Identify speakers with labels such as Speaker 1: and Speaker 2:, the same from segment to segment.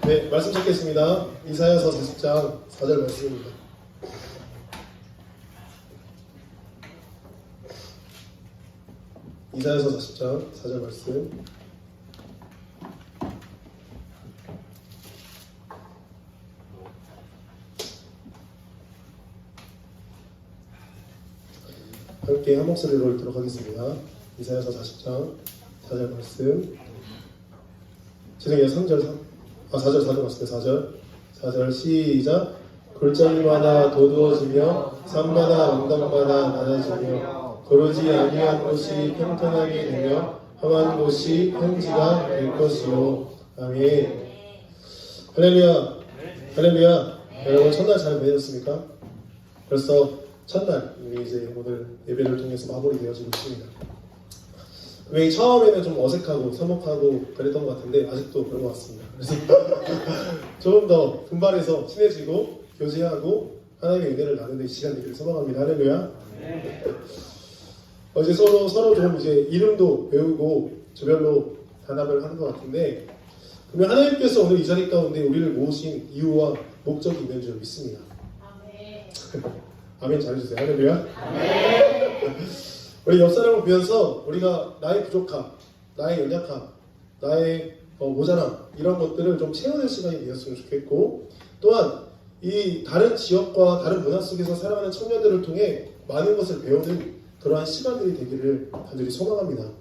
Speaker 1: 네, 말씀 찾겠습니다. 이사야서 40장 4절 말씀입니다. 이사야서 40장 4절 말씀. 함께 한 목소리로 읽도록 하겠습니다. 이사야서 40장 4절 말씀. 죄송해요. 4절 말씀. 4절 시작. 골짜기마다 도두어지며 산마다 언덕마다 낮아지며 거르지 아니한 곳이 평탄하게 되며 험한 곳이 평지가 될 것이요. 아멘. 할렐루야. 할렐루야. 여러분 첫날 잘 보내셨습니까? 벌써 첫날 우리 이제 오늘 예배를 통해서 마무리되어지고 있습니다. 왜 처음에는 좀 어색하고 서먹하고 그랬던 것 같은데 아직도 그런 것 같습니다. 그래서 조금 더 분발해서 친해지고 교제하고 하나님의 은혜를 나누는 시간 되기를 소망합니다. 할렐루야. 이제 서로 좀 이제 이름도 배우고 조별로 단합을 하는 것 같은데, 그러면 하나님께서 오늘 이 자리 가운데 우리를 모으신 이유와 목적이 있는 줄 믿습니다. 아멘 잘해주세요. 할렐루야. 우리 옆 사람을 보면서 우리가 나의 부족함, 나의 연약함, 나의 모자람 이런 것들을 좀 채우는 시간이 되었으면 좋겠고, 또한 이 다른 지역과 다른 문화 속에서 살아가는 청년들을 통해 많은 것을 배우는 그러한 시간들이 되기를 간절히 소망합니다.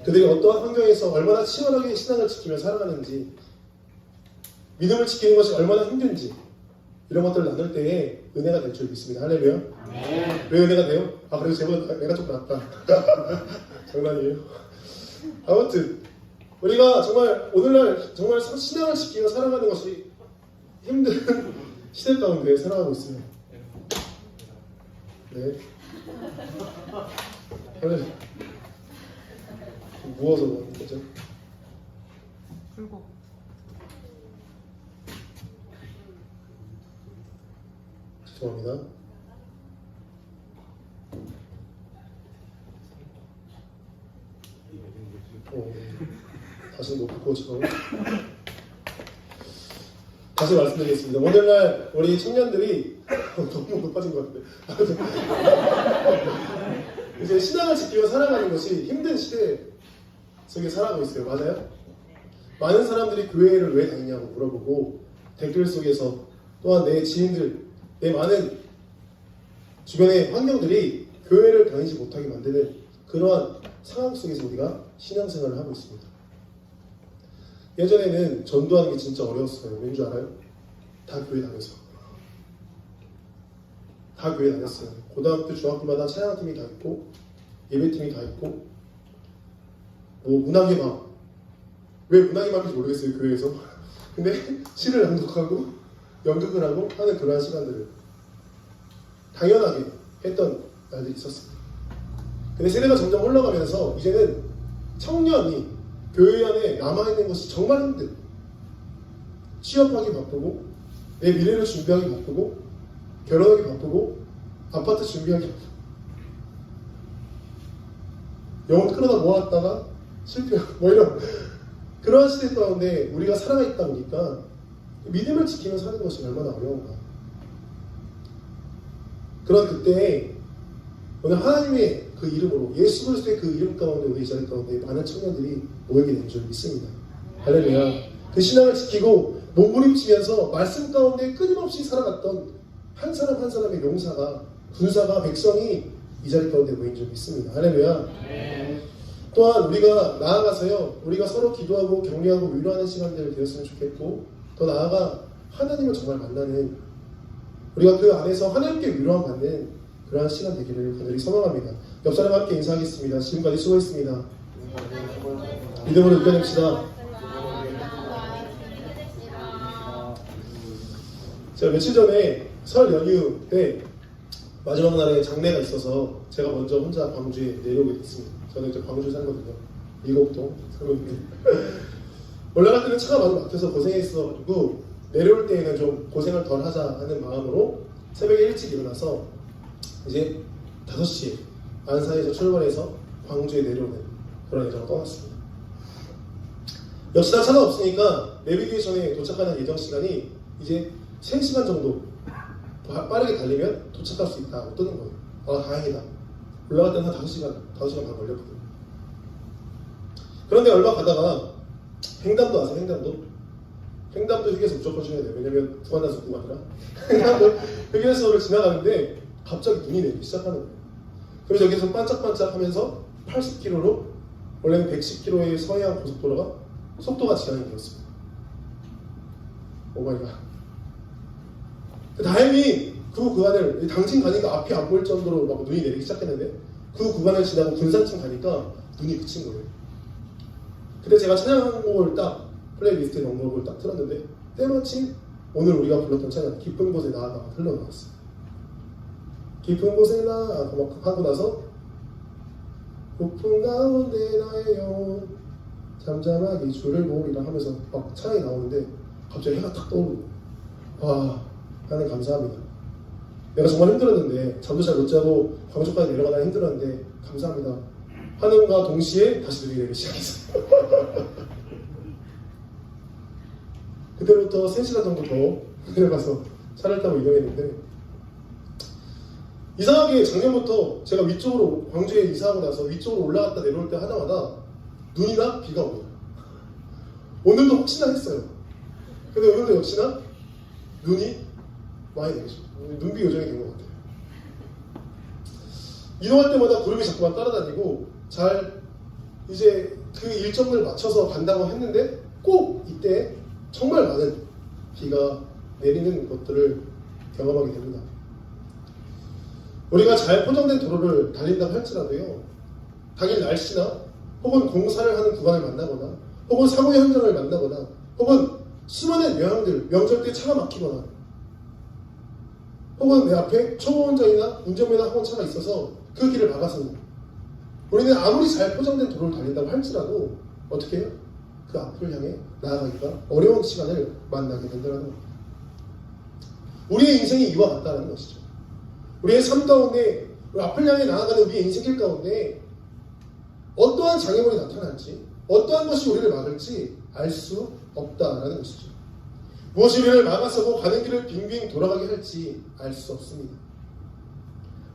Speaker 1: 그들이 어떠한 환경에서 얼마나 치열하게 신앙을 지키며 살아가는지, 믿음을 지키는 것이 얼마나 힘든지 이런 것들을 나눌 때에 은혜가 될 줄 믿습니다. 할렐루야. 왜 은혜가 돼요? 그래도 제가 내가 좀 낫다. 장난이에요. 아무튼 우리가 정말 오늘날 정말 신앙을 지키며 살아가는 것이 힘든 시대 가운데 살아가고 있습니다. 네. 무어서 그러는 거죠?
Speaker 2: 불고.
Speaker 1: 죄송합니다. 다시 못 듣고 지금 다시 말씀드리겠습니다. 오늘날 우리 청년들이 너무 높아진 것 같은데 이제 신앙을 지키며 살아가는 것이 힘든 시대 속에 살아가고 있어요. 맞아요? 많은 사람들이 교회를 왜 다니냐고 물어보고, 댓글 속에서 또한 내 지인들, 내 많은 주변의 환경들이 교회를 다니지 못하게 만드는 그러한 상황 속에서 우리가 신앙생활을 하고 있습니다. 예전에는 전도하는 게 진짜 어려웠어요. 왠 줄 알아요? 다 교회 다녀서. 다 교회 다녔어요. 고등학교, 중학교마다 찬양팀이 다 있고 예배팀이 다 있고, 뭐 문학의 밤, 왜 문학의 밤인지 모르겠어요. 교회에서. 근데 시를 낭독하고 연극을 하고 하는 그러한 시간들을 당연하게 했던 날들이 있었습니다. 근데 세대가 점점 올라가면서 이제는 청년이 교회 안에 남아있는 것이 정말 힘든, 취업하기 바쁘고 내 미래를 준비하기 바쁘고 결혼하기 바쁘고 아파트 준비하기 바쁘고 영혼 끌어다 모았다가 실패하고 뭐 이런 그러한 시대 가운데 우리가 살아가 있다 보니까 믿음을 지키며 사는 것이 얼마나 어려운가. 그런 그때에 오늘 하나님의 그 이름으로, 예수 그리스도의 그 이름 가운데 우리 이 자리 가운데 많은 청년들이 모이게 된 줄 믿습니다. 할렐루야. 그 신앙을 지키고 몸부림치면서 말씀 가운데 끊임없이 살아갔던 한 사람 한 사람의 용사가, 군사가, 백성이 이 자리 가운데 모인 줄 믿습니다. 할렐루야. 또한 우리가 나아가서요, 우리가 서로 기도하고 격려하고 위로하는 시간들을 되었으면 좋겠고, 더 나아가 하나님을 정말 만나는, 우리가 그 안에서 하나님께 위로함 받는 그러한 시간 되기를 간절히 소망합니다. 옆 사람과 함께 인사하겠습니다. 지금까지 수고했습니다. 믿음으로 이겨냅시다. 제가 며칠 전에 설 연휴 때 마지막 날에 장례가 있어서 제가 먼저 혼자 광주에 내려오게 됐습니다. 저는 이제 광주 살거든요. 이곡동 살거든요. 올라갈 때는 차가 많이 막혀서 고생했어가지고 내려올 때에는 좀 고생을 덜 하자 하는 마음으로 새벽에 일찍 일어나서 이제 5시에 안산에서 출발해서 광주에 내려오는 그런 일정을 떠났습니다. 역시나 차가 없으니까 내비게이션에 도착하는 예정 시간이 이제 3시간 정도 빠르게 달리면 도착할 수 있다 뜨는 거예요. 아, 다행이다. 올라갈 때는 한 5시간 반 걸렸거든요. 그런데 얼마 가다가 횡담도 아세요? 횡담도 휴게소 무조건 쉬어야 돼요. 왜냐면 구간단속 구간이라. 횡담도 휴게소를 지나가는데 갑자기 눈이 내리기 시작하는 거예요. 그래서 여기서 반짝반짝 하면서 80km로 원래는 110km의 서해안 고속도로가 속도가 지나게 되었습니다. 오마이갓. 다행히 그 구간을 당진 가니까 앞이 안 보일 정도로 막 눈이 내리기 시작했는데 그 구간을 지나고 군산층 가니까 눈이 그친 거예요. 그때 제가 찬양곡을 딱 플레이리스트에 넣은 곡을 딱 틀었는데 때마침 오늘 우리가 불렀던 찬양 깊은 곳에 나아가 흘러나왔어요. 깊은 곳에 나아가 막 하고 나서 높은 가운데 나의 영혼 잠잠하게 주를 보리라 하면서 막 찬양이 나오는데 갑자기 해가 탁 떠오르고 와 하나님 감사합니다. 내가 정말 힘들었는데 잠도 잘 못 자고 광주까지 내려가다 힘들었는데 감사합니다. 하는과 동시에 다시 눈이 내리기 시작했어요. 그때부터 3시간 정도 더 내려가서 차를 타고 이동했는데 이상하게 작년부터 제가 위쪽으로 광주에 이사하고 나서 위쪽으로 올라갔다 내려올 때 하다마다 눈이나 비가 오고 오늘도 혹시나 했어요. 근데 오늘도 역시나 눈이 많이 내리죠. 눈비 요정이 된 것 같아요. 이동할 때마다 구름이 자꾸만 따라다니고 잘 이제 그 일정을 맞춰서 간다고 했는데 꼭 이때 정말 많은 비가 내리는 것들을 경험하게 됩니다. 우리가 잘 포장된 도로를 달린다고 할지라도요, 당일 날씨나 혹은 공사를 하는 구간을 만나거나 혹은 사고 현장을 만나거나 혹은 수많은 명절 때 차가 막히거나 혹은 내 앞에 초보 운전이나 운전면허 학원 차가 있어서 그 길을 막아섭니다. 우리는 아무리 잘 포장된 도로를 달린다고 할지라도 어떻게 해요? 그 앞을 향해 나아가기가 어려운 시간을 만나게 된다는 겁니다. 우리의 인생이 이와 같다는 것이죠. 우리의 삶 가운데 앞을 향해 나아가는 우리의 인생길 가운데 어떠한 장애물이 나타날지 어떠한 것이 우리를 막을지 알 수 없다라는 것이죠. 무엇이 우리를 막아서고 가는 길을 빙빙 돌아가게 할지 알 수 없습니다.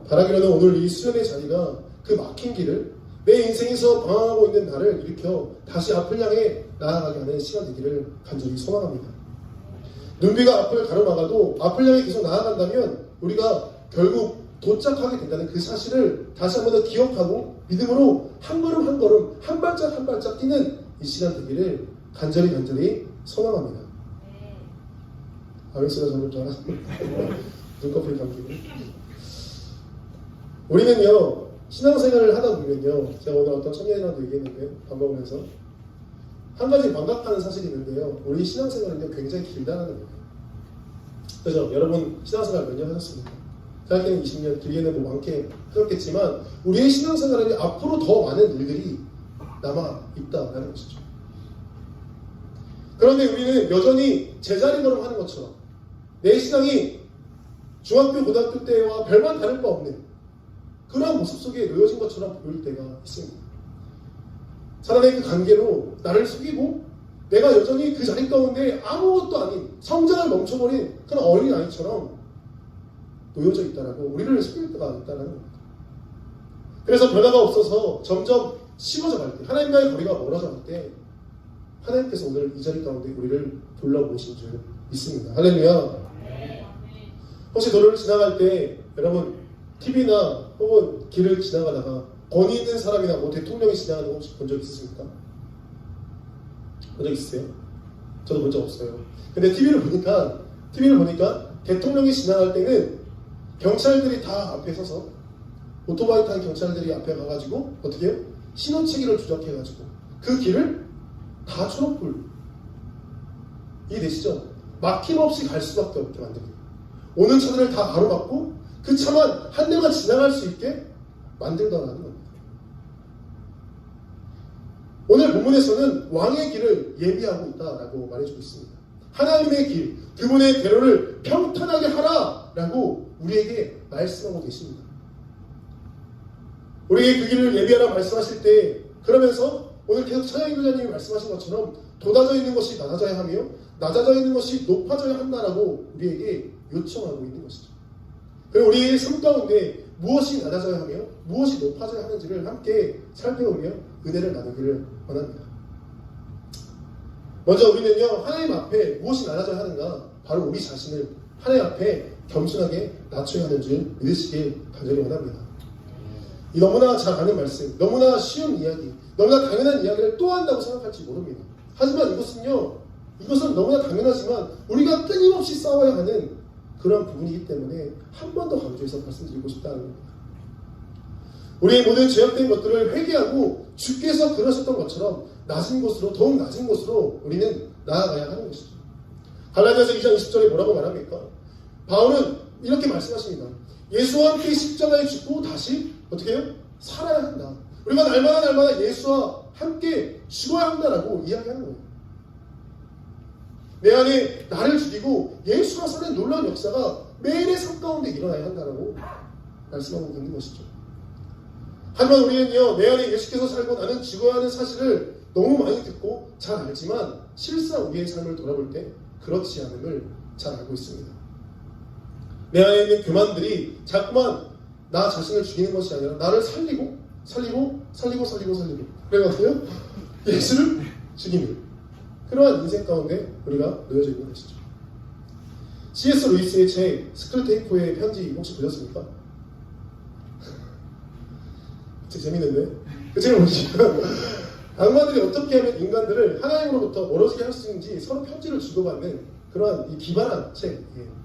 Speaker 1: 바라기로는 오늘 이 수련의 자리가 그 막힌 길을 내 인생에서 방황하고 있는 나를 일으켜 다시 앞을 향해 나아가게 하는 시간 되기를 간절히 소망합니다. 눈비가 앞을 가로막아도 앞을 향해 계속 나아간다면 우리가 결국 도착하게 된다는 그 사실을 다시 한 번 더 기억하고 믿음으로 한 걸음 한 걸음 한 발짝 한 발짝 뛰는 이 시간 되기를 간절히 소망합니다. 아멘스가 저럴 줄 알았는데 눈꺼풀이 감기고. 우리는요 신앙생활을 하다 보면요, 제가 오늘 어떤 청년이랑도 얘기했는데 밥 먹으면서 한 가지 망각하는 사실이 있는데요, 우리 신앙생활은 굉장히 길다는 거예요. 그죠? 여러분 신앙생활 몇 년 하셨습니까? 대학교는 20년, 뒤에는 뭐 많게 하셨겠지만 우리의 신앙생활에는 앞으로 더 많은 일들이 남아 있다는 것이죠. 그런데 우리는 여전히 제자리 걸음하는 것처럼 내 신앙이 중학교, 고등학교 때와 별반 다를 바 없는 그러한 모습 속에 놓여진 것처럼 보일 때가 있습니다. 사단의 그 관계로 나를 속이고 내가 여전히 그 자리 가운데 아무것도 아닌 성장을 멈춰버린 그런 어린아이처럼 놓여져 있다라고 우리를 속일 때가 있다는 겁니다. 그래서 변화가 없어서 점점 식어져 갈 때, 하나님과의 거리가 멀어져 갈 때 하나님께서 오늘 이 자리 가운데 우리를 불러보신 줄 믿습니다. 할렐루야. 혹시 도로를 지나갈 때 여러분 TV나 혹은 길을 지나가다가 권위 있는 사람이나 뭐 대통령이 지나가는 거 혹시 본 적 있으십니까? 본 적 있으세요? 저도 본 적 없어요. 근데 TV를 보니까 대통령이 지나갈 때는 경찰들이 다 앞에 서서 오토바이 탄 경찰들이 앞에 가가지고 어떻게 해요? 신호체계를 조작해가지고 그 길을 다 초록불 이해되시죠? 막힘없이 갈 수밖에 없게 만듭니다. 오는 차들을 다 가로막고 그 차만 한 대만 지나갈 수 있게 만들더라는 겁니다. 오늘 본문에서는 왕의 길을 예비하고 있다라고 말해주고 있습니다. 하나님의 길, 그분의 대로를 평탄하게 하라라고 우리에게 말씀하고 계십니다. 우리에게 그 길을 예비하라 말씀하실 때 그러면서 오늘 계속 차장인 교장님이 말씀하신 것처럼 돋아져 있는 것이 낮아져야 하며 낮아져 있는 것이 높아져야 한다라고 우리에게 요청하고 있는 것이죠. 그리고 우리의 삶 가운데 무엇이 낮아져야 하며 무엇이 높아져야 하는지를 함께 살펴보며 은혜를 나누기를 원합니다. 먼저 우리는요, 하나님 앞에 무엇이 낮아져야 하는가? 바로 우리 자신을 하나님 앞에 겸손하게 낮춰야 하는 줄 믿으시길 간절히 원합니다. 이 너무나 잘 아는 말씀, 너무나 쉬운 이야기, 너무나 당연한 이야기를 또 한다고 생각할지 모릅니다. 하지만 이것은 너무나 당연하지만 우리가 끊임없이 싸워야 하는 그런 부분이기 때문에 한 번 더 강조해서 말씀드리고 싶다는 겁니다. 우리의 모든 죄악된 것들을 회개하고 주께서 그러셨던 것처럼 낮은 곳으로, 더욱 낮은 곳으로 우리는 나아가야 하는 것이죠. 갈라디아서 2장 20절에 뭐라고 말합니까? 바울은 이렇게 말씀하십니다. 예수와 함께 십자가에 죽고 다시 어떻게 해요? 살아야 한다. 우리가 날마다 예수와 함께 죽어야 한다라고 이야기하는 거예요. 내 안에 나를 죽이고 예수가 사는 놀라운 역사가 매일의 삶 가운데 일어나야 한다라고 말씀하고 있는 것이죠. 하지만 우리는요, 내 안에 예수께서 살고 나는 죽어야 하는 사실을 너무 많이 듣고 잘 알지만 실상 우리의 삶을 돌아볼 때 그렇지 않음을 잘 알고 있습니다. 내 안에 있는 교만들이 자꾸만 나 자신을 죽이는 것이 아니라 나를 살리고 그래가지고요 예수를 죽이는 그러한 인생 가운데 우리가 놓여져 있는 것이죠. C.S. 루이스의 책 스크루테이프의 편지 혹시 보셨습니까? 되게 재밌는데? 그 책을 보시면 악마들이 어떻게 하면 인간들을 하나님으로부터 멀어지게 할 수 있는지 서로 편지를 주고받는 그러한 이 기발한 책이에요.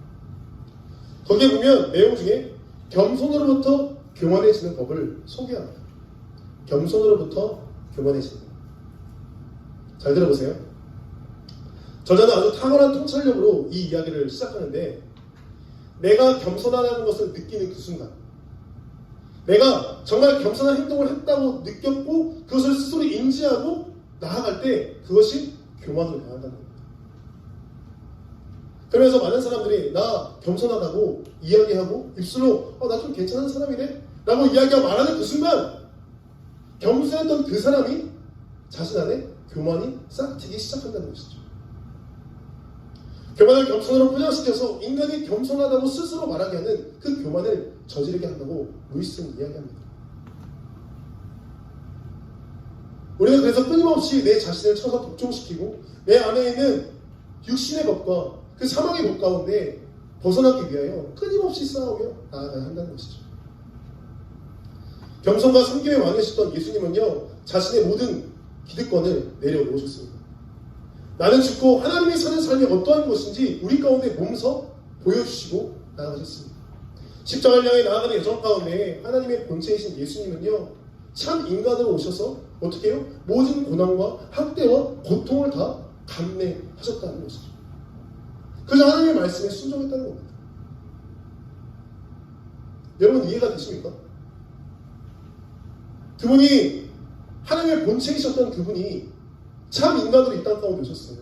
Speaker 1: 거기에 보면 내용 중에 겸손으로부터 교만해지는 법을 소개합니다. 겸손으로부터 교만해지는 법. 잘 들어보세요. 저자는 아주 탁월한 통찰력으로 이 이야기를 시작하는데 내가 겸손하다는 것을 느끼는 그 순간 내가 정말 겸손한 행동을 했다고 느꼈고 그것을 스스로 인지하고 나아갈 때 그것이 교만으로 변한다는 겁니다. 그러면서 많은 사람들이 나 겸손하다고 이야기하고 입술로 나 좀 괜찮은 사람이네 라고 이야기하고 말하는 그 순간 겸손했던 그 사람이 자신 안에 교만이 싹트기 시작한다는 것이죠. 교만을 겸손으로 포장시켜서 인간이 겸손하다고 스스로 말하게 하는 그 교만을 저지르게 한다고 루이스는 이야기합니다. 우리는 그래서 끊임없이 내 자신을 쳐서 독종시키고 내 안에 있는 육신의 법과 그 사망의 법 가운데 벗어나기 위하여 끊임없이 싸우며 나아가야 한다는 것이죠. 겸손과 섬김의 왕이셨던 예수님은요, 자신의 모든 기득권을 내려놓으셨습니다. 나는 죽고 하나님이 사는 삶이 어떠한 것인지 우리 가운데 몸서 보여주시고 나아가셨습니다. 십자가를 향해 나아가는 여정 가운데 하나님의 본체이신 예수님은요, 참 인간으로 오셔서 어떻게 해요? 모든 고난과 학대와 고통을 다 감내하셨다는 것이죠. 그래서 하나님의 말씀에 순종했다는 겁니다. 여러분 이해가 되십니까? 그분이 하나님의 본체이셨던 그분이 참 인간으로 이 땅 가운데 오셨어요.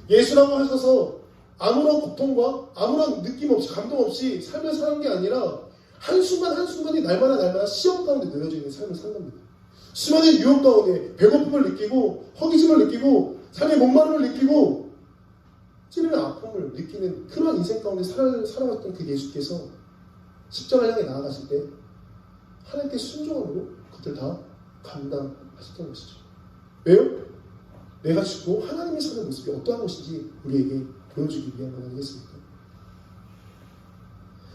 Speaker 1: 예수라고 하셔서 아무런 고통과 아무런 느낌 없이 감동 없이 삶을 사는 게 아니라 한순간 한순간이 날마다 시험 가운데 놓여져 있는 삶을 산 겁니다. 수많은 유혹 가운데 배고픔을 느끼고 허기짐을 느끼고 삶의 목마름을 느끼고 찌르는 아픔을 느끼는 그런 인생 가운데 살아왔던 그 예수께서 십자가를 향해 나아가실 때 하나님께 순종함으로 그것들 다 감당하셨던 것이죠. 왜요? 내가 죽고 하나님이 사는 모습이 어떠한 것인지 우리에게 보여주기 위한 것 아니겠습니까?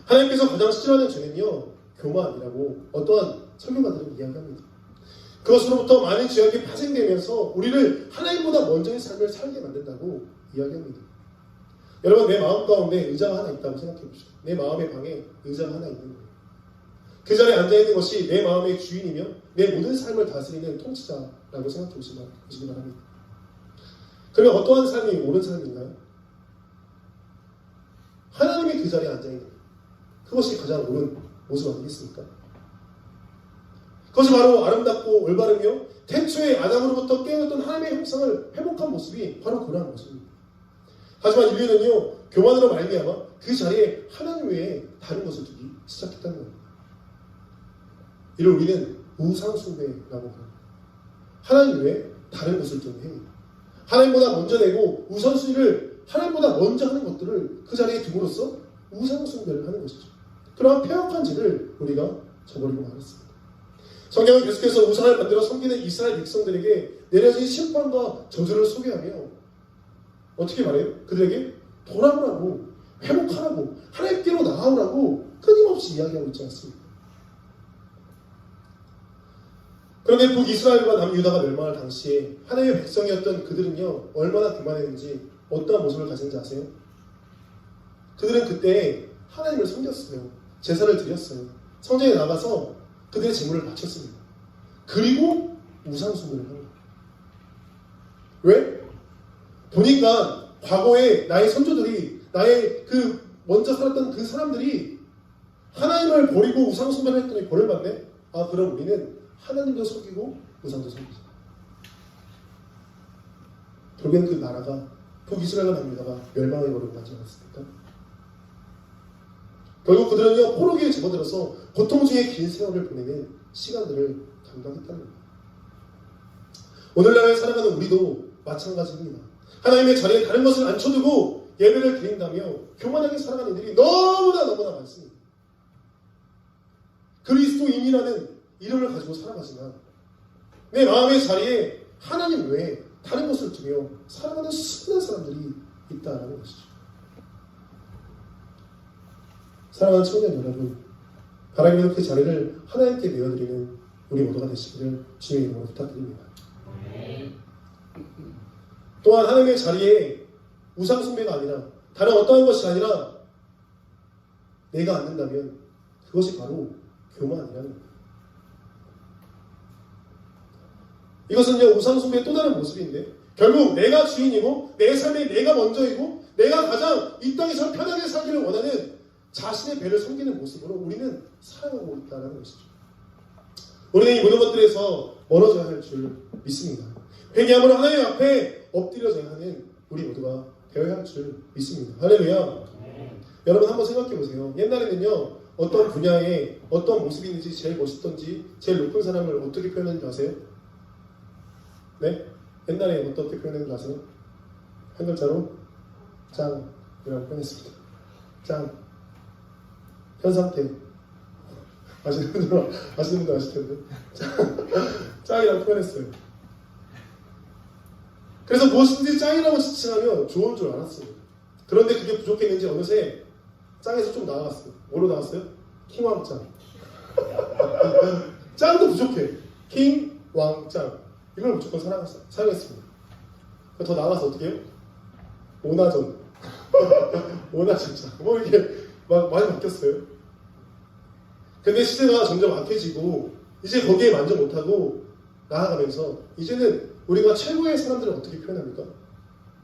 Speaker 1: 하나님께서 가장 싫어하는 죄는요, 교만이라고 어떠한 설교가들은 이야기합니다. 그것으로부터 많은 죄악이 파생되면서 우리를 하나님보다 먼저의 삶을 살게 만든다고 이야기합니다. 여러분, 내 마음 가운데 의자가 하나 있다고 생각해 보시죠. 내 마음의 방에 의자가 하나 있는 거예요. 그 자리에 앉아있는 것이 내 마음의 주인이며 내 모든 삶을 다스리는 통치자라고 생각해 보시기 바랍니다. 그러면 어떠한 삶이 옳은 삶인가요? 하나님이 그 자리에 앉아있는 것. 그것이 가장 옳은 모습 아니겠습니까? 그것이 바로 아름답고 올바르며 태초에 아담으로부터 깨어났던 하나님의 형상을 회복한 모습이 바로 그러한 모습입니다. 하지만 인류는요, 교만으로 말미암아 그 자리에 하나님 외에 다른 것을 두기 시작했다는 겁니다. 이를 우리는 우상숭배라고 합니다. 하나님 외에 다른 것을 두는 행위입니다. 하나님보다 먼저 내고 우선순위를 하나님보다 먼저 하는 것들을 그 자리에 둠으로써 우상숭배를 하는 것이죠. 그러한 폐역한 죄를 우리가 저버리고 말았습니다. 성경은 계속해서 우상을 만들어 섬기는 이스라엘 백성들에게 내려진 심판과 저주를 소개하며 어떻게 말해요? 그들에게 돌아오라고, 회복하라고, 하나님께로 나아오라고 끊임없이 이야기하고 있지 않습니까? 그런데 북이스라엘과 남유다가 멸망할 당시에 하나님의 백성이었던 그들은요, 얼마나 교만했는지 어떠한 모습을 가진지 아세요? 그들은 그때 하나님을 섬겼어요. 제사를 드렸어요. 성전에 나가서 그들의 제물을 바쳤습니다. 그리고 우상숭배를 하는 거예요. 왜? 보니까 과거에 나의 선조들이, 나의 그 먼저 살았던 그 사람들이 하나님을 버리고 우상숭배를 했더니 벌을 받네? 아, 그럼 우리는 하나님도 속이고 우상도 속이자. 결국엔 그 나라가 북이스라엘과 남유다가 멸망의 벌을 받지 않았습니까? 결국 그들은요, 포로기에 접어들어서 고통 중에 긴 세월을 보내는 시간들을 감당했다는 겁니다. 오늘날 살아가는 우리도 마찬가지입니다. 하나님의 자리에 다른 것을 앉혀두고 예배를 드린다며 교만하게 살아가는 일이 너무나 많습니다. 그리스도인이라는 이름을 가지고 살아가지만 내 마음의 자리에 하나님 외에 다른 것을 두며 살아가는 수많은 사람들이 있다는 것이죠. 사랑하는 청년 여러분, 하나님의 그 자리를 하나님께 내어드리는 우리 모두가 되시기를 주님의 이름으로 부탁드립니다. 또한 하나님의 자리에 우상숭배가 아니라 다른 어떠한 것이 아니라 내가 앉는다면 그것이 바로 교만이라는 겁니다. 이것은요, 우상숭배의 또 다른 모습인데 결국 내가 주인이고 내 삶에 내가 먼저이고 내가 가장 이 땅에서 편하게 살기를 원하는 자신의 배를 섬기는 모습으로 우리는 살아가고 있다는 것이죠. 우리는 이 모든 것들에서 멀어져야 할 줄 믿습니다. 회개함으로 하나님 앞에 엎드려져야 하는 우리 모두가 되어야 할 줄 믿습니다. 할렐루야. 여러분 한번 생각해 보세요. 옛날에는요, 어떤 분야에 어떤 모습이 있는지, 제일 멋있던지 제일 높은 사람을 어떻게 표현하는지 아세요? 네? 옛날에 어떻게 표현했는지 아세요? 한 글자로 짱이라고 표현했습니다. 짱. 현상태. 아시는 분들 아실 텐데. 짱이라고 표현했어요. 그래서 무엇인지 짱이라고 지칭하면 좋은 줄 알았습니다. 그런데 그게 부족했는지 어느새 짱에서 좀 나아갔어요. 뭐로 나왔어요? 킹왕짱. 짱도 부족해. 킹, 왕, 짱. 이걸 무조건 사용했습니다. 더 나아가서 어떻게 해요? 오나전. 오나전짱. 뭐 이게 막 많이 바뀌었어요. 근데 시대가 점점 악해지고 이제 거기에 만족 못하고 나아가면서 이제는 우리가 최고의 사람들을 어떻게 표현합니까?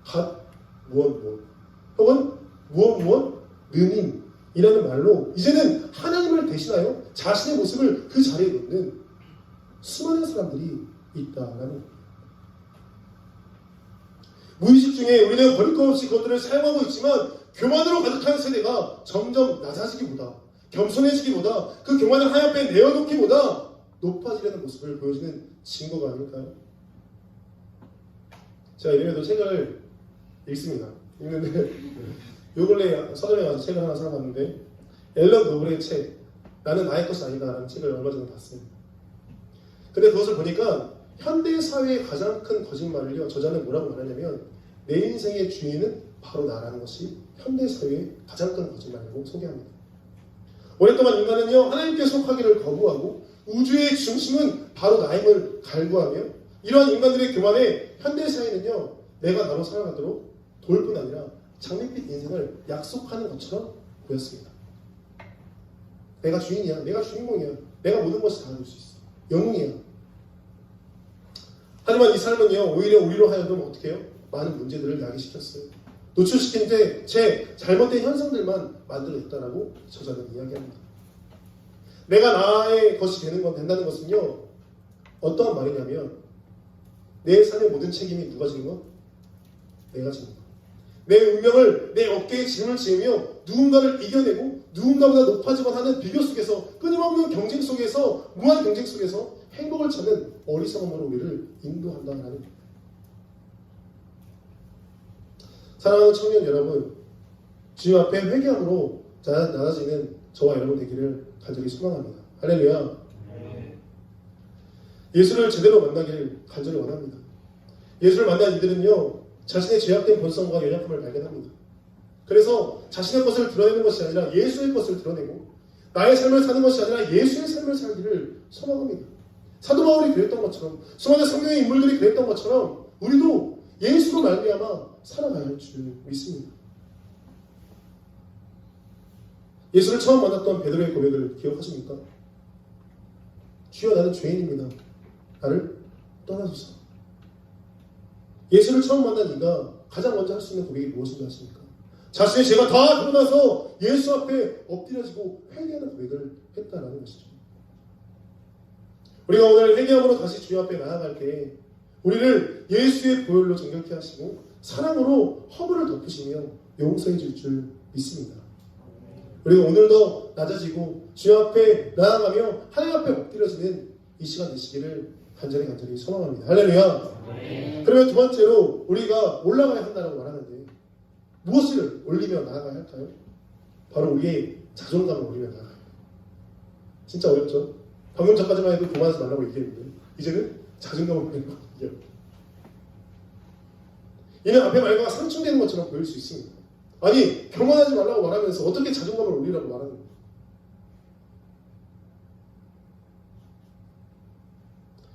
Speaker 1: 갓, 무엇 혹은 무엇 느님이라는 말로 이제는 하나님을 대신하여 자신의 모습을 그 자리에 놓는 수많은 사람들이 있다라는 겁니다. 무의식 중에 우리는 버릴 것 없이 그것들을 사용하고 있지만 교만으로 가득한 세대가 점점 낮아지기보다 겸손해지기보다 그 교만을 하나님 앞에 내어놓기보다 높아지려는 모습을 보여주는 증거가 아닐까요? 제가 이번에도 책을 읽습니다. 읽는데 요 근래 서점에 가서 책을 하나 사봤는데 앨런 노블의 책 나는 나의 것이 아니다 라는 책을 얼마 전에 봤습니다. 근데 그것을 보니까 현대사회의 가장 큰 거짓말을요, 저자는 뭐라고 말하냐면 내 인생의 주인은 바로 나라는 것이 현대사회의 가장 큰 거짓말이라고 소개합니다. 오랫동안 인간은요, 하나님께 속하기를 거부하고 우주의 중심은 바로 나임을 갈구하며 이러한 인간들의 교만에 현대사회는요, 내가 나로 살아가도록 도울 뿐 아니라 장밋빛 인생을 약속하는 것처럼 보였습니다. 내가 주인이야, 내가 주인공이야, 내가 모든 것을 다 해줄 수 있어, 영웅이야. 하지만 이 삶은요, 오히려 우리로 하여금 어떻게 해요? 많은 문제들을 야기시켰어요. 노출시킨 제 잘못된 현상들만 만들어냈다라고 저자는 이야기합니다. 내가 나의 것이 된다는 것은요, 어떠한 말이냐면 내 삶의 모든 책임이 누가 지는 것? 내가 지는 것. 내 운명을 내 어깨에 짐을 지으며 누군가를 이겨내고 누군가보다 높아지곤 하는 비교 속에서 끊임없는 경쟁 속에서 무한 경쟁 속에서 행복을 찾는 어리석음으로 우리를 인도한다는 겁니다. 사랑하는 청년 여러분, 주님 앞에 회개함으로 낮아지는 저와 여러분 되기를 간절히 소망합니다. 할렐루야. 예수를 제대로 만나길 간절히 원합니다. 예수를 만난 이들은요, 자신의 죄악된 본성과 연약함을 발견합니다. 그래서 자신의 것을 드러내는 것이 아니라 예수의 것을 드러내고 나의 삶을 사는 것이 아니라 예수의 삶을 살기를 소망합니다. 사도 바울이 그랬던 것처럼, 수많은 성경의 인물들이 그랬던 것처럼 우리도 예수로 말미암아 살아가야 할 줄 믿습니다. 예수를 처음 만났던 베드로의 고백을 기억하십니까? 주여, 나는 죄인입니다. 나를 떠나소서. 예수를 처음 만난 이가 가장 먼저 할 수 있는 고백이 무엇인지 아십니까? 자신의 죄가 다 드러나서 예수 앞에 엎드려지고 회개하는 고백을 했다라는 것이죠. 우리가 오늘 회개함으로 다시 주님 앞에 나아갈 때 우리를 예수의 보혈로 정결케 하시고 사랑으로 허물을 덮으시며 용서해 줄 줄 믿습니다. 우리가 오늘도 낮아지고 주님 앞에 나아가며 하나님 앞에 엎드려지는 이 시간 되시기를 간절히 소망합니다. 할렐루야. 그러면 두 번째로 우리가 올라가야 한다고 말하는데 무엇을 올리며 나아가야 할까요? 바로 우리의 자존감을 올리며 나아가요. 진짜 어렵죠? 방금 전까지만 해도 교만하지 말라고 얘기했는데 이제는 자존감을 올리는 거예요. 이는 앞에 말과 상충되는 것처럼 보일 수 있습니다. 아니, 교만하지 말라고 말하면서 어떻게 자존감을 올리라고 말하는 거예요?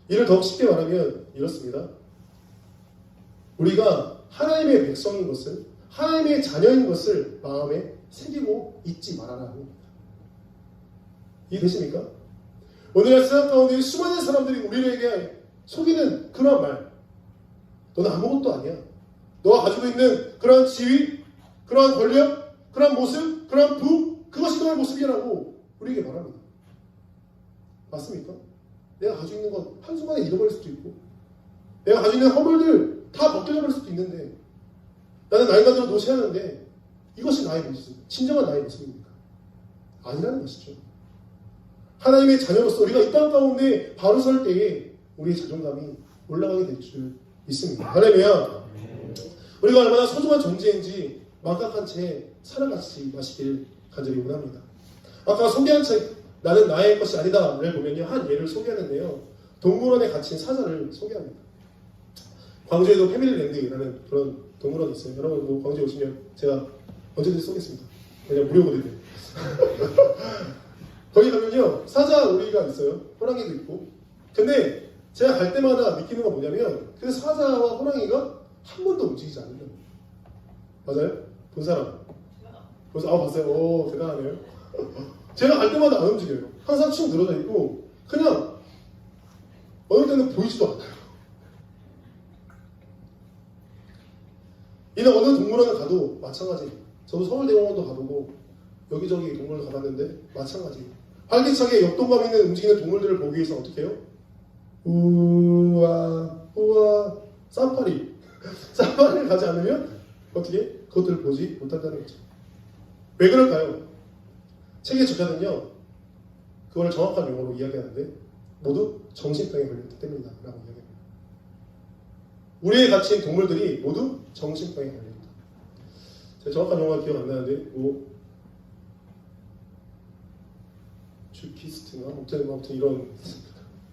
Speaker 1: 이를 더욱 쉽게 말하면 이렇습니다. 우리가 하나님의 백성인 것을, 하나님의 자녀인 것을 마음에 새기고 잊지 말아라 합니다. 이해되십니까? 오늘날 세상 가운데 수많은 사람들이 우리에게 속이는 그런 말, 너는 아무것도 아니야. 너가 가지고 있는 그런 지위, 그런 권력, 그런 모습, 그런 부, 그것이 너의 모습이라고 우리에게 말합니다. 맞습니까? 내가 가지고 있는 건 한순간에 잃어버릴 수도 있고 내가 가지고 있는 허물들 다 벗겨져버릴 수도 있는데 나는 나이가 들어 노쇠하는데 이것이 나의 모습, 진정한 나의 모습입니까? 아니라는 것이죠. 하나님의 자녀로서 우리가 이 땅 가운데 바로 설 때에 우리의 자존감이 올라가게 될 줄 믿습니다. 할렐루야. 우리가 얼마나 소중한 존재인지 망각한 채 살아가지 마시길 간절히 원합니다. 아까 소개한 책 나는 나의 것이 아니다를 보면요, 한 예를 소개하는데요, 동물원에 갇힌 사자를 소개합니다. 광주에도 패밀리랜드라는 그런 동물원이 있어요. 여러분 뭐 광주에 오시면 제가 언제든지 쏘겠습니다. 그냥 무료거든요. 거기 가면요, 사자 우리가 있어요. 호랑이도 있고. 근데 제가 갈 때마다 느끼는 건 뭐냐면 그 사자와 호랑이가 한 번도 움직이지 않는다. 맞아요? 본 사람? 그래서 봤어요. 오, 대단하네요. 제가 갈 때마다 안 움직여요. 항상 축 늘어져 있고 그냥 어느 때는 보이지도 않아요. 이는 어느 동물원을 가도 마찬가지예요. 저도 서울대공원도 가보고 여기저기 동물을 가봤는데 마찬가지예요. 활기차게 역동감 있는 움직이는 동물들을 보기 위해서 어떻게 해요? 우와 우와 사파리 사파리를 가지 않으면 어떻게? 그것들을 보지 못한다는 거죠. 왜 그럴까요? 책의 저자는요, 그걸 정확한 용어로 이야기하는데 모두 정신병에 걸렸기 때문이다 라고 이야기합니다. 우리의 갇힌 동물들이 모두 정신병에 걸렸다. 제가 정확한 용어가 기억 안 나는데 주키스트나 아무튼 이런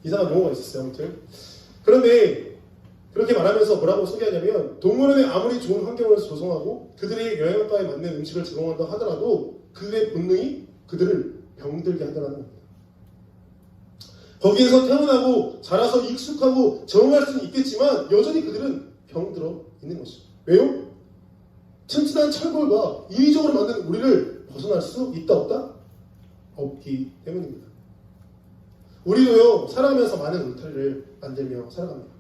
Speaker 1: 이상한 용어가 있었어요. 아무튼 그런데 그렇게 말하면서 뭐라고 소개하냐면 동물원에 아무리 좋은 환경을 조성하고 그들의 영양가에 맞는 음식을 제공한다 하더라도 그들의 본능이 그들을 병들게 한다는 겁니다. 거기에서 태어나고 자라서 익숙하고 적응할 수는 있겠지만 여전히 그들은 병들어 있는 것이죠. 왜요? 튼튼한 철골과 인위적으로 만든 우리를 벗어날 수 있다 없다? 없기 때문입니다. 우리도요, 살아가면서 많은 울타리를 만들며 살아갑니다.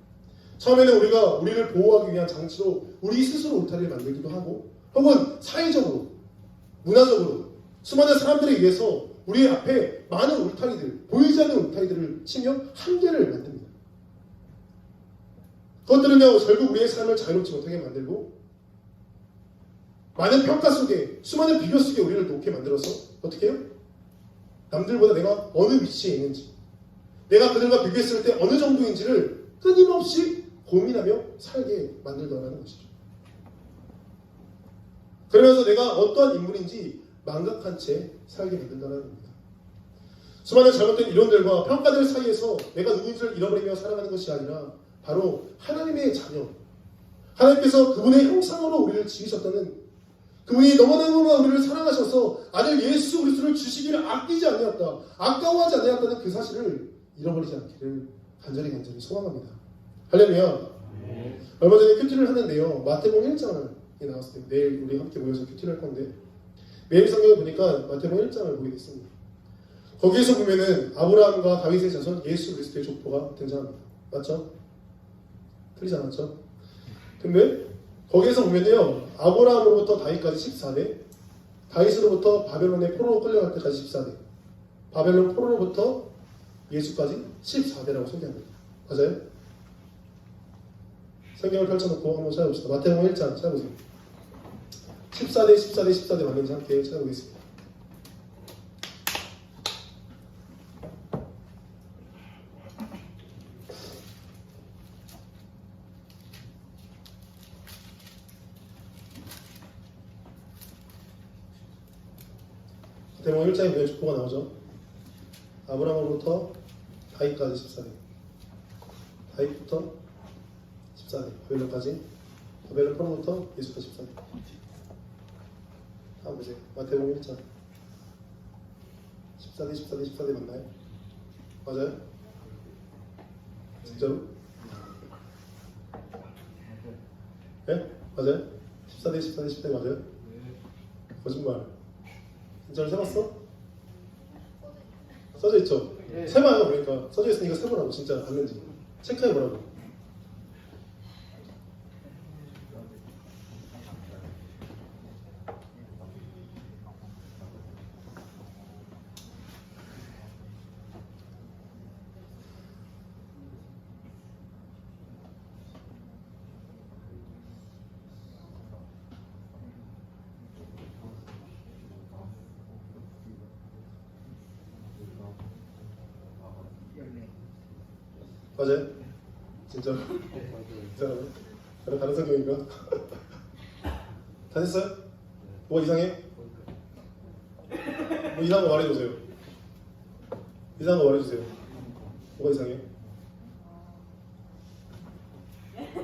Speaker 1: 처음에는 우리가 우리를 보호하기 위한 장치로 우리 스스로 울타리를 만들기도 하고 혹은 사회적으로, 문화적으로 수많은 사람들에 의해서 우리 앞에 많은 울타리들, 보이지 않는 울타리들을 치며 한계를 만듭니다. 그것들은요, 결국 우리의 삶을 자유롭지 못하게 만들고 많은 평가 속에, 수많은 비교 속에 우리를 놓게 만들어서 어떻게 해요? 남들보다 내가 어느 위치에 있는지, 내가 그들과 비교했을 때 어느 정도인지를 끊임없이 고민하며 살게 만들더라는 것이죠. 그러면서 내가 어떠한 인물인지 망각한 채 살게 만든다는 겁니다. 수많은 잘못된 이론들과 평가들 사이에서 내가 누구인지를 잃어버리며 살아가는 것이 아니라 바로 하나님의 자녀, 하나님께서 그분의 형상으로 우리를 지으셨다는, 그분이 너무너무 우리를 사랑하셔서 아들 예수 그리스도를 주시기를 아끼지 아니하였다, 아까워하지 아니하였다는 그 사실을 잃어버리지 않기를 간절히 소망합니다. 할렐루야. 얼마 전에 큐티를 하는데요, 마태복음 1장이 나왔을 때 내일 우리 함께 모여서 큐티를 할 건데, 매일 성경을 보니까 마태복음 1장을 보게 됐습니다. 거기에서 보면은 아브라함과 다윗의 자손 예수 그리스도의 족보가 등장합니다. 맞죠? 틀리지 않았죠? 근데 거기에서 보면요, 아브라함으로부터 다윗까지 14대, 다윗으로부터 바벨론의 포로로 끌려갈 때까지 14대, 바벨론 포로로부터 예수까지 14대라고 소개합니다. 맞아요? 성경을 펼쳐놓고 한번 찾아봅시다. 마태복음 1장 찾아보세요. 14대, 14대, 14대 맞는지 함께 찾아보겠습니다. 마태복음 1장에 보면 족보가 나오죠. 아브라함으로부터 다윗까지 14대, 다윗부터 14대, 바벨론까지, 바벨론 포로부터 예수까지 14대. 한번 보세요. 마태복음 1장 14대, 14대, 14대 맞나요? 맞아요? 진짜로? 네? 맞아요? 14대, 14대, 14대 맞아요? 거짓말. 진짜로 세봤어? 써져 있죠? 세봐요. 그러니까 써져 있으니까 세보라고. 진짜 맞는지 체크해보라고. 맞아요? 진짜로? 이상하네. 다른 성경인가? 다 됐어요? 뭐가 이상해? 뭐 이상한 거 말해주세요. 이상한 거 말해주세요. 뭐가 이상해?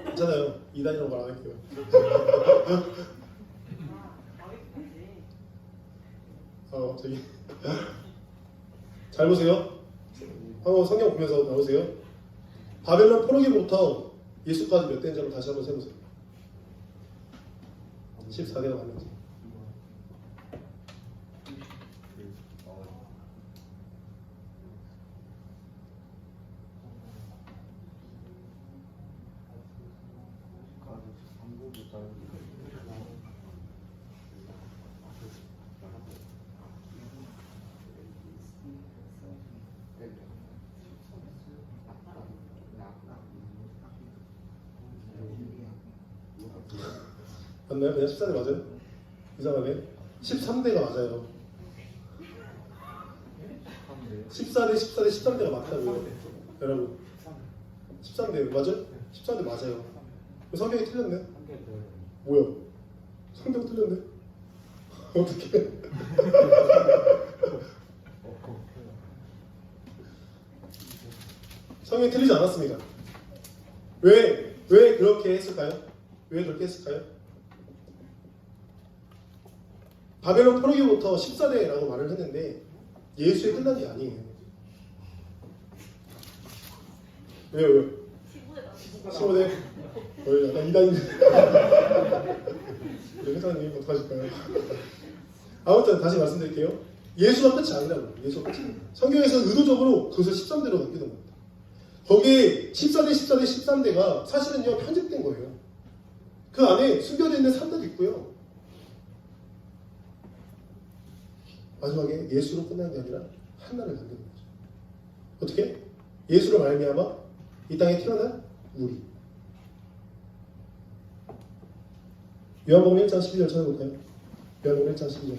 Speaker 1: 괜찮아요. 이단이라고 말 안 할게요. 저기 잘 보세요. 한번 성경 보면서 나오세요. 바벨론 포로기부터 예수까지 몇 대인지 다시 한번 세보세요. 14대가 맞는지. 맞나요? 그냥 14대 맞아요? 이상하네. 13대가 맞아요. 14대, 14대, 13대가 맞다고요. 여러분. 13대 맞아요? 13대 맞아요. 성경이 틀렸네? 뭐야? 성경 틀렸네? 어떡해? 성경이 틀리지 않았습니다. 왜 그렇게 했을까요? 왜 그렇게 했을까요? 바벨론 포로기부터 14대라고 말을 했는데 예수에 끝난 게 아니에요. 왜요? 15대? 약간 이단인데. 회장님 어떡하실까요? 아무튼 다시 말씀드릴게요. 예수가 끝이 아니라고요. 예수가 끝이. 성경에서 의도적으로 그것을 13대로 남겨놓은 겁니다. 거기에 14대, 14대, 13대가 사실은요 편집된 거예요. 그 안에 숨겨져 있는 산들도 있고요. 마지막에 예수로 끝나는 게 아니라 한나를 남기는 거죠. 어떻게? 예수로 말미암아 이 땅에 태어난 우리. 요한복음 1장 12절 찾아볼까요? 요한복음 1장 12절.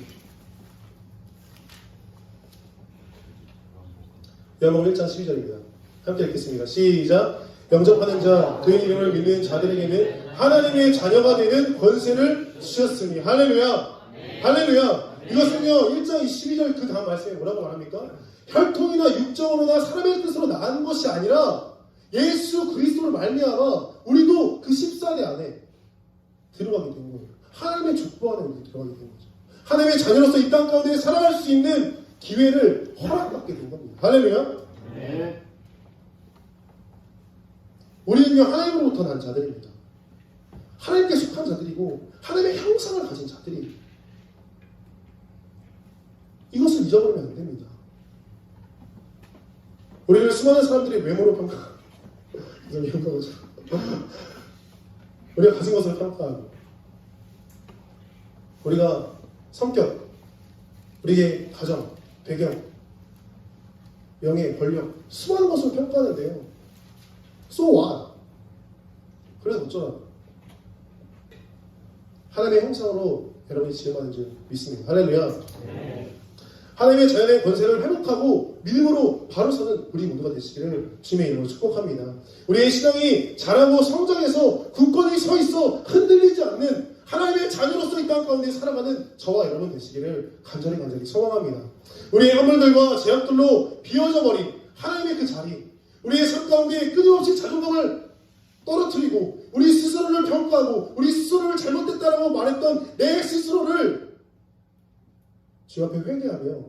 Speaker 1: 요한복음 1장 12절입니다. 함께 읽겠습니다. 시작. 영접하는 자, 그의 이름을 믿는 자들에게는 하나님의 자녀가 되는 권세를 주셨으니. 할렐루야. 할렐루야. 이것은요 1장 22절 그 다음 말씀에 뭐라고 말합니까? 혈통이나 육정으로나 사람의 뜻으로 낳은 것이 아니라 예수 그리스도를 말미암아 우리도 그 14대 안에 들어가게 된 거예요. 하나님의 족보 안에 우리 들어가게 된 거죠. 하나님의 자녀로서 이 땅 가운데 살아갈 수 있는 기회를 허락받게 된 겁니다. 할렐루야.
Speaker 3: 네.
Speaker 1: 우리는요 하나님으로부터 난 자들입니다. 하나님께 속한 자들이고 하나님의 형상을 가진 자들이 이것을 잊어버리면 안 됩니다. 우리를 수많은 사람들이 외모로 평가하고 우리가 가진 것을 평가하고 우리가 성격, 우리의 가정, 배경, 명예, 권력 수많은 것을 평가하는데요. So what? 그래서 어쩌라고? 하나님의 형상으로 여러분이 지음받은 줄 믿습니다. 할렐루야. 하나님의 자연의 권세를 회복하고 믿음으로 바로 서는 우리 모두가 되시기를 주님의 이름으로 축복합니다. 우리의 신앙이 자라고 성장해서 굳건히 서 있어 흔들리지 않는 하나님의 자녀로서 이 땅 가운데 살아가는 저와 여러분 되시기를 간절히 소망합니다. 우리의 허물들과 제약들로 비어져 버린 하나님의 그 자리, 우리의 삶 가운데 끊임없이 자존감을 떨어뜨리고 우리 스스로를 평가하고 우리 스스로를 잘못됐다라고 말했던 내 스스로를 주 앞에 회개하며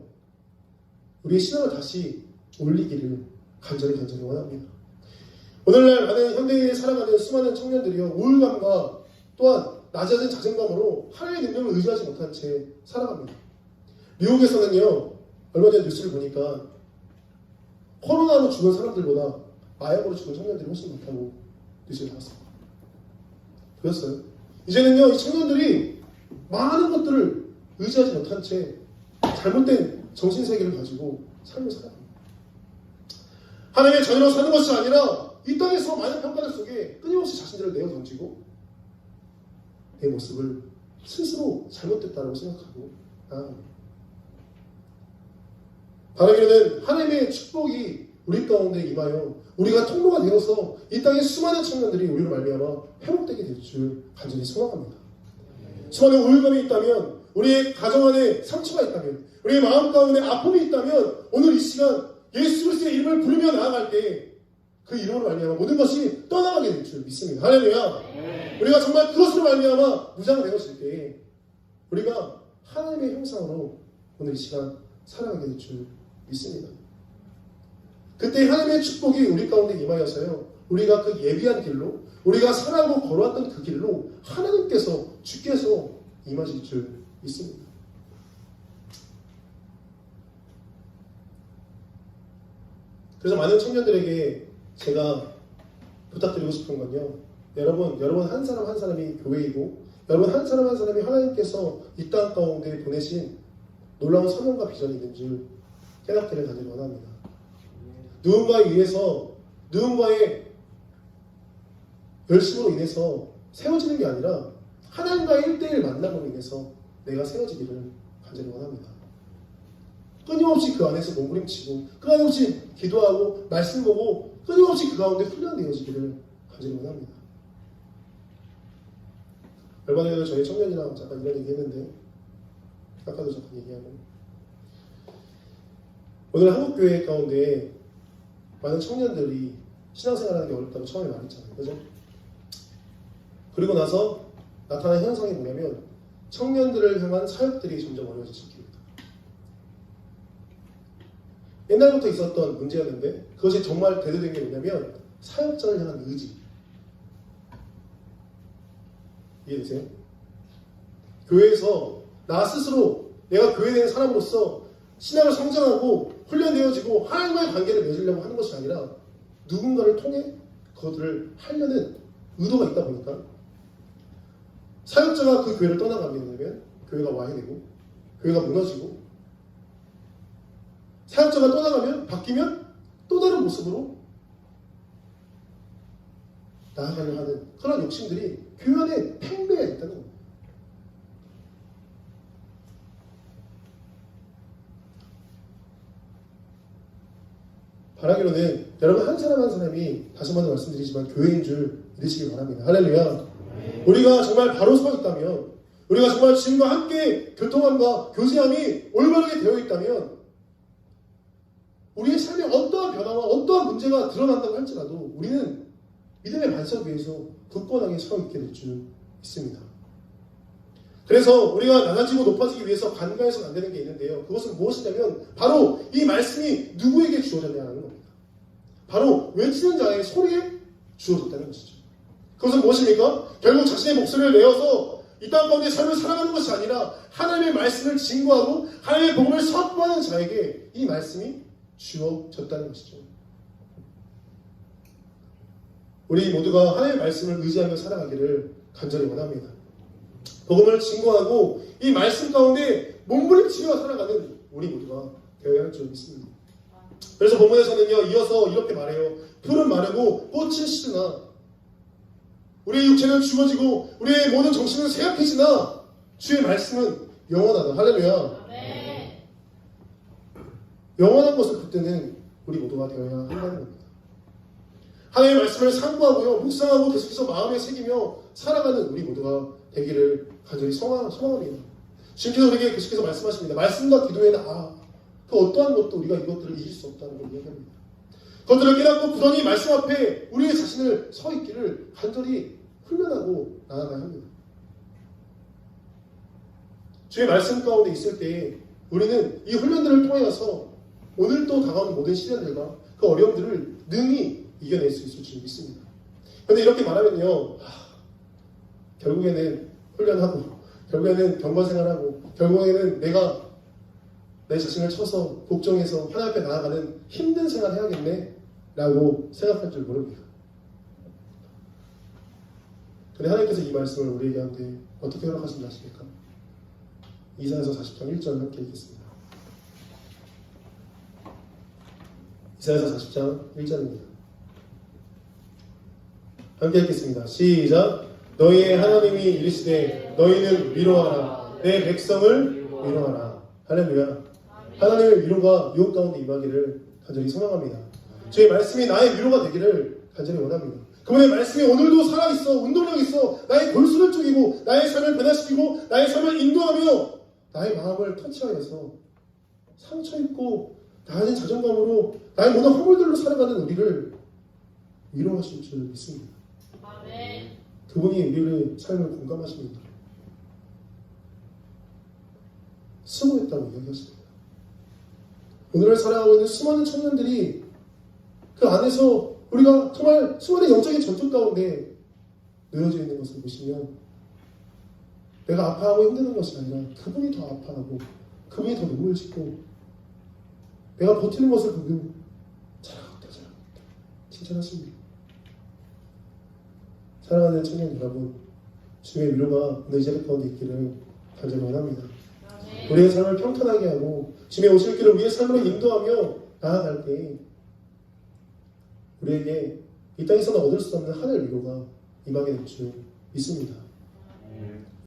Speaker 1: 우리의 신앙을 다시 올리기를 간절히 원합니다. 오늘날 많은 현대에 살아가는 수많은 청년들이요 우울감과 또한 낮아진 자존감으로 하나님의 능력을 의지하지 못한 채 살아갑니다. 미국에서는요 얼마 전에 뉴스를 보니까 코로나로 죽은 사람들보다 마약으로 죽은 청년들이 훨씬 많다고 뉴스를 봤습니다. 보였어요? 이제는요 이 청년들이 많은 것들을 의지하지 못한 채 잘못된 정신세계를 가지고 삶을 살아갑니다. 하나님의 자녀로 사는 것이 아니라 이 땅에서 많은 평가들 속에 끊임없이 자신들을 내어 던지고 내 모습을 스스로 잘못됐다고 생각하고 나아갑니다. 바라기는 하나님의 축복이 우리 가운데 임하여 우리가 통로가 되어서 이 땅의 수많은 청년들이 우리로 말미암아 회복되게 될 줄 간절히 소망합니다. 수많은 우울감이 있다면 우리의 가정 안에 상처가 있다면 우리의 마음 가운데 아픔이 있다면 오늘 이 시간 예수 그리스도의 이름을 부르며 나아갈 때 그 이름으로 말미암아 모든 것이 떠나가게 될 줄 믿습니다. 할렐루야. 우리가 정말 그것으로 말미암아 무장되었을 때 우리가 하나님의 형상으로 오늘 이 시간 살아가게 될 줄 믿습니다. 그때 하나님의 축복이 우리 가운데 임하여서요 우리가 그 예비한 길로 우리가 살아가고 걸어왔던 그 길로 하나님께서 주께서 임하실 줄 믿습니다. 그래서 많은 청년들에게 제가 부탁드리고 싶은 건요 여러분 한 사람 한 사람이 교회이고 여러분 한 사람 한 사람이 하나님께서 이 땅 가운데 보내신 놀라운 사명과 비전이 있는 줄 깨닫기를 간절히 원합니다. 누군가에 의해서 누군가의 열심으로 인해서 세워지는 게 아니라 하나님과의 1대1 만남으로 인해서 내가 세워지기를 간절히 원합니다. 끊임없이 그 안에서 몸부림치고 끊임없이 기도하고 말씀 보고 끊임없이 그 가운데 훈련되어지기를 간절히 원합니다. 얼마 전에도 저희 청년이랑 잠깐 이런 얘기 했는데 아까도 잠깐 얘기하고 오늘 한국교회 가운데 많은 청년들이 신앙생활하는 게 어렵다고 처음에 말했잖아요. 그죠? 그리고 나서 나타난 현상이 뭐냐면 청년들을 향한 사역들이 점점 어려워질 수 있습니다. 옛날부터 있었던 문제였는데 그것이 정말 대두된 게 뭐냐면 사역자를 향한 의지. 이해되세요? 교회에서 나 스스로 내가 교회에 대한 사람으로서 신앙을 성장하고 훈련되어지고 하나님과의 관계를 맺으려고 하는 것이 아니라 누군가를 통해 그것들을 하려는 의도가 있다 보니까 사역자가 그 교회를 떠나가게 되면 교회가 와해되고 교회가 무너지고 사역자가 떠나가면 바뀌면 또 다른 모습으로 나아가려 하는 그런 욕심들이 교회 안에 팽배해 있다는 겁니다. 바라기로는 여러분 한 사람 한 사람이 다시 한번 말씀드리지만 교회인 줄 믿으시기 바랍니다. 할렐루야. 우리가 정말 바로 서 있다면, 우리가 정말 주님과 함께 교통함과 교제함이 올바르게 되어 있다면, 우리의 삶에 어떠한 변화와 어떠한 문제가 드러난다고 할지라도 우리는 믿음의 반석 위에서 굳건하게 서 있게 될 줄 믿습니다. 그래서 우리가 낮아지고 높아지기 위해서 간과해서는 안 되는 게 있는데요. 그것은 무엇이냐면 바로 이 말씀이 누구에게 주어졌냐 하는 겁니다. 바로 외치는 자의 소리에 주어졌다는 것이죠. 그것은 무엇입니까? 결국 자신의 목소리를 내어서 이 땅 가운데 삶을 살아가는 것이 아니라 하나님의 말씀을 증거하고 하나님의 복음을 선포하는 자에게 이 말씀이 주어졌다는 것이죠. 우리 모두가 하나님의 말씀을 의지하며 살아가기를 간절히 원합니다. 복음을 증거하고 이 말씀 가운데 몸부림치며 살아가는 우리 모두가 되어야 할 줄 믿습니다. 그래서 본문에서는요, 이어서 이렇게 말해요. 풀은 마르고 꽃은 시드나 우리의 육체는 죽어지고 우리의 모든 정신은 쇠약해지나 주의 말씀은 영원하다. 할렐루야. 네. 영원한 것을 붙드는 우리 모두가 되어야 한다는 겁니다. 하나님의 말씀을 상고하고요, 묵상하고 계속해서 마음에 새기며 살아가는 우리 모두가 되기를 간절히 소망합니다. 주님께서 우리에게 계속해서 말씀하십니다. 말씀과 기도에는 그 어떠한 것도 우리가 이것들을 이길 수 없다는 걸 얘기합니다. 그것들을 깨닫고 부단히 말씀 앞에 우리의 자신을 서 있기를 간절히 훈련하고 나아가야 합니다. 주의 말씀 가운데 있을 때 우리는 이 훈련들을 통하여서 오늘 또 다가오는 모든 시련들과 그 어려움들을 능히 이겨낼 수 있을 줄 믿습니다. 그런데 이렇게 말하면요, 결국에는 훈련하고, 결국에는 경과생활하고, 결국에는 내가 내 자신을 쳐서 복종해서 하나님 앞에 나아가는 힘든 생활 해야겠네 라고 생각할 줄 모릅니다. 그런데 하나님께서 이 말씀을 우리에게 하는데 어떻게 허락하신지 아십니까? 이사야서 40장 1절 함께 읽겠습니다. 이사야서 40장 1절입니다. 함께 읽겠습니다. 시작. 너희의 하나님이 이르시되 너희는 위로하라. 내 백성을 위로하라. 할렐루야. 하나님의 위로가 유혹 가운데 임하기를 간절히 소망합니다. 주의 말씀이 나의 위로가 되기를 간절히 원합니다. 그분의 말씀이 오늘도 살아있어, 운동력 있어, 나의 골수를 쪼개고 나의 삶을 변화시키고 나의 삶을 인도하며 나의 마음을 터치하여서 상처입고 낮은 자존감으로 나의 모든 허물들로 살아가는 우리를 위로하실 줄 믿습니다. 아멘. 그분이 우리의 삶을 공감하십니다. 수고했다고 이야기하십니다. 오늘을 살아가고 있는 수많은 청년들이 그 안에서 우리가 정말 수많은 영적인 전투 가운데 놓여져 있는 것을 보시면 내가 아파하고 힘드는 것이 아니라 그분이 더 아파하고 그분이 더 눈물을 짓고 내가 버티는 것을 보고 잘하겠다 칭찬하십니다. 사랑하는 청년 여러분, 주의 위로가 오늘 이 자리 가운데 있기를 간절히 원합니다. 우리의 삶을 평탄하게 하고 주님의 오실 길을 우리의 삶으로 인도하며 나아갈 때 우리에게 이 땅에서는 얻을 수 없는 하늘 위로가 임하게 될 줄 믿습니다.